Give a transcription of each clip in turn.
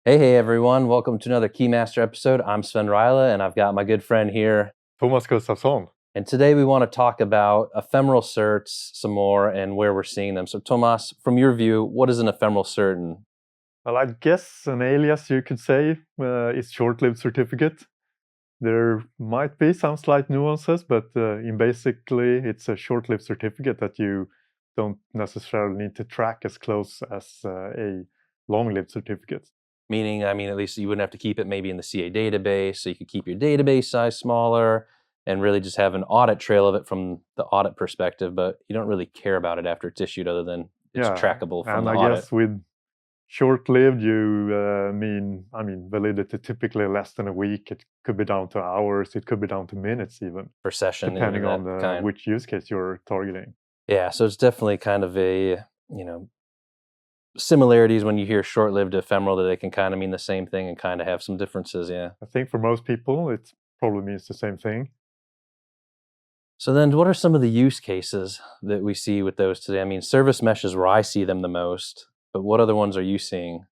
Hey everyone, welcome to another Keymaster episode. I'm Sven Rajala and I've got my good friend here. Tomas Gustavsson. And today we want to talk about ephemeral certs some more and where we're seeing them. So Tomas, from your view, what is an ephemeral cert? Well, I guess an alias you could say is short-lived certificate. There might be some slight nuances, but in basically it's a short-lived certificate that you don't necessarily need to track as close as a long-lived certificate. Meaning, at least you wouldn't have to keep it maybe in the CA database, so you could keep your database size smaller and really just have an audit trail of it from the audit perspective, but you don't really care about it after it's issued other than it's trackable from and the I audit. guess with short-lived, you mean validity typically less than a week. It could be down to hours. It could be down to minutes even. Per session, depending on kind. which use case you're targeting. Yeah, so it's definitely kind of a, similarities when you hear short-lived to ephemeral that they can kind of mean the same thing and kind of have some differences, yeah. I think for most people, it probably means the same thing. So then what are some of the use cases that we see with those today? Service mesh is where I see them the most, but what other ones are you seeing?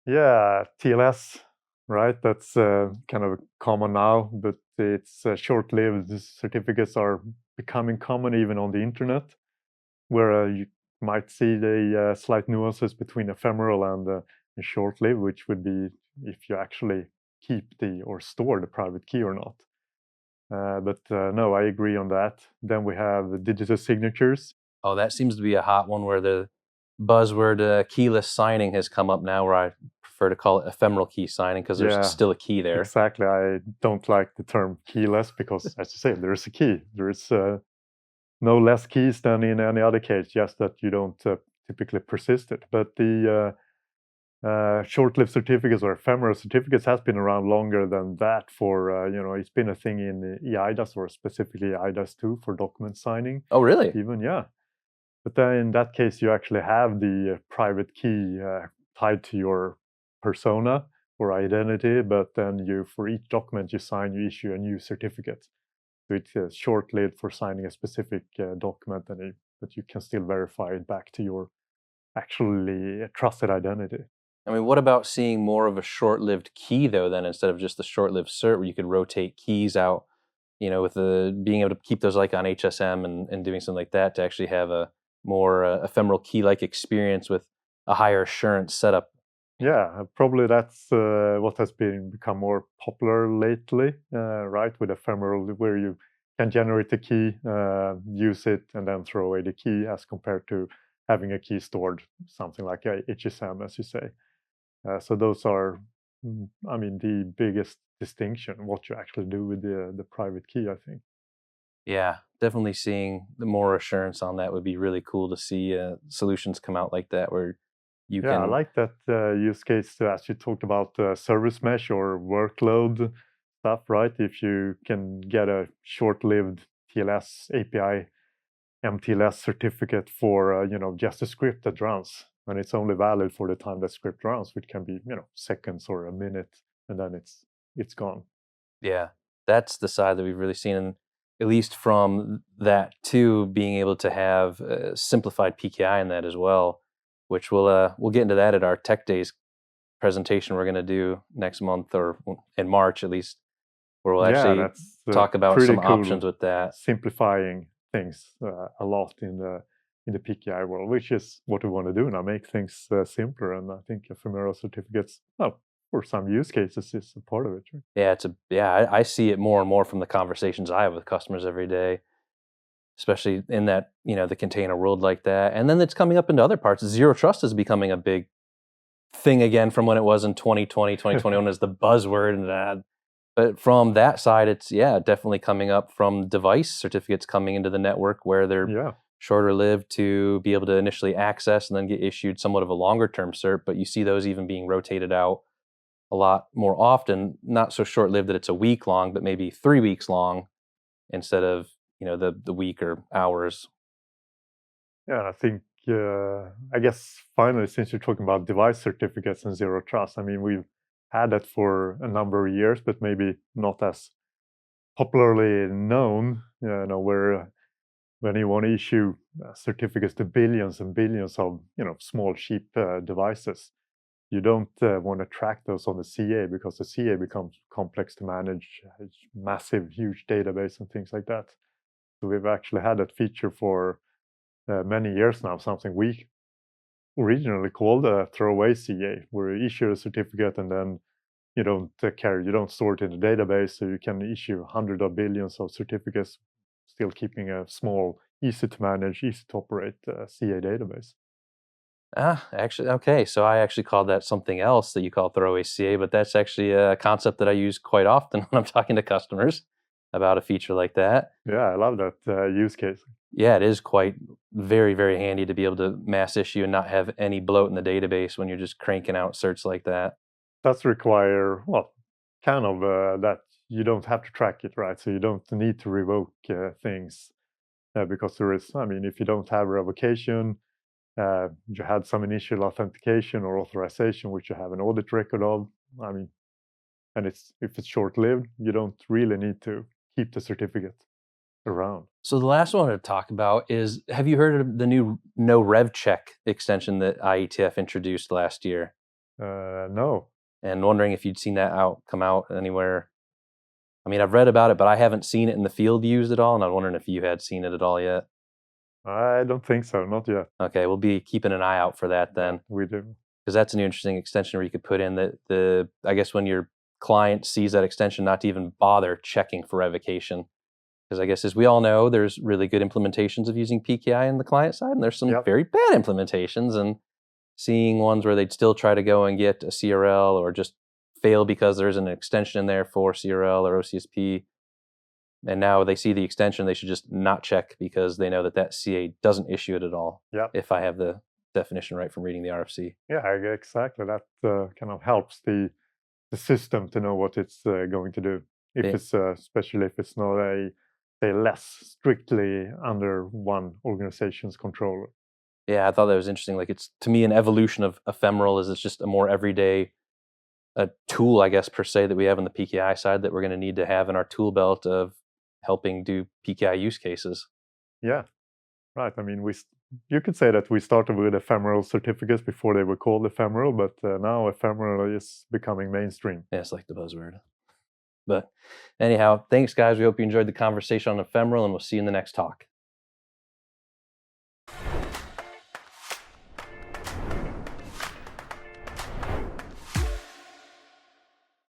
Yeah, TLS, right? That's kind of common now, but it's short-lived. Certificates are becoming common even on the internet, where you might see the slight nuances between ephemeral and short-lived, which would be if you actually keep or store the private key or not. But no, I agree on that. Then we have digital signatures. Oh, that seems to be a hot one where the buzzword keyless signing has come up now, where I prefer to call it ephemeral key signing because there's still a key there. Exactly. I don't like the term keyless because, as you say, there's a key. There's no less keys than in any other case, just that you don't typically persist it. But the short-lived certificates or ephemeral certificates has been around longer than that for, it's been a thing in eIDAS or specifically eIDAS 2 for document signing. Oh, really? Even, yeah. But then in that case, you actually have the private key tied to your persona or identity, but then for each document you sign, you issue a new certificate. So it's short-lived for signing a specific document, but you can still verify it back to your actually trusted identity. What about seeing more of a short-lived key though, then instead of just the short-lived cert where you could rotate keys out, with the being able to keep those like on HSM and doing something like that to actually have a more ephemeral key-like experience with a higher assurance setup. Yeah, probably that's what has become more popular lately, right? With ephemeral, where you can generate a key, use it, and then throw away the key, as compared to having a key stored, something like a HSM, as you say. So those are, the biggest distinction, what you actually do with the private key, I think. Yeah, definitely seeing the more assurance on that would be really cool to see solutions come out like that where you Yeah, I can. like that use case, as you talked about service mesh or workload stuff, right? If you can get a short-lived TLS API MTLS certificate for just a script that runs, and it's only valid for the time that script runs, which can be seconds or a minute, and then it's gone. Yeah, that's the side that we've really seen, and at least from that too, being able to have simplified PKI in that as well, which we'll get into that at our Tech Days presentation we're going to do next month or in March at least, where we'll Yeah, actually that's talk about pretty some cool. options with that. Simplifying things a lot in the PKI world, which is what we want to do now, make things simpler. And I think ephemeral certificates, well, for some use cases, is a part of it. Right? Yeah, I see it more and more from the conversations I have with customers every day, especially in that, the container world like that. And then it's coming up into other parts. Zero trust is becoming a big thing again from when it was in 2020, 2021 as the buzzword. And but from that side, it's, definitely coming up from device certificates coming into the network where they're shorter lived to be able to initially access and then get issued somewhat of a longer term cert. But you see those even being rotated out a lot more often, not so short lived that it's a week long, but maybe 3 weeks long instead of, the week or hours. Yeah, and I think, I guess finally, since you're talking about device certificates and zero trust, we've had that for a number of years, but maybe not as popularly known, where when you want to issue certificates to billions and billions of, small, cheap devices, you don't want to track those on the CA because the CA becomes complex to manage, massive, huge database and things like that. So we've actually had that feature for many years now, something we originally called a throwaway CA, where you issue a certificate and then you don't you don't store it in the database, so you can issue hundreds of billions of certificates, still keeping a small, easy to manage, easy to operate CA database. Actually, okay. So I actually called that something else that you call throwaway CA, but that's actually a concept that I use quite often when I'm talking to customers about a feature like that. Yeah, I love that use case. Yeah, it is quite very, very handy to be able to mass issue and not have any bloat in the database when you're just cranking out certs like that. Does require, well, kind of that you don't have to track it, right? So you don't need to revoke things because there is, I mean, if you don't have revocation, you had some initial authentication or authorization, which you have an audit record of. I mean, and if it's short-lived, you don't really need to keep the certificate around. So the last one I wanted to talk about is, have you heard of the new no rev check extension that IETF introduced last year? No, And wondering if you'd seen that come out anywhere. I mean, I've read about it, but I haven't seen it in the field used at all, and I'm wondering if you had seen it at all yet. I don't think so, not yet. Okay, we'll be keeping an eye out for that then, We do. because that's an interesting extension where you could put in the I guess when your client sees that extension, not to even bother checking for revocation. Because I guess, as we all know, there's really good implementations of using PKI in the client side, and there's some Yep. very bad implementations. And seeing ones where they'd still try to go and get a CRL or just fail because there's an extension in there for CRL or OCSP, and now they see the extension, they should just not check because they know that that CA doesn't issue it at all. Yep. If I have the definition right from reading the RFC. Yeah, exactly. That kind of helps the system to know what it's going to do. If Yeah. it's especially if it's not a say less strictly under one organization's control. Yeah, I thought that was interesting. Like, it's, to me, an evolution of Ephemeral is it's just a more everyday tool, I guess, per se, that we have on the PKI side that we're going to need to have in our tool belt of helping do PKI use cases. Yeah, right. I mean, you could say that we started with ephemeral certificates before they were called ephemeral, but now ephemeral is becoming mainstream. Yeah, it's like the buzzword. But anyhow, thanks, guys. We hope you enjoyed the conversation on Ephemeral, and we'll see you in the next talk.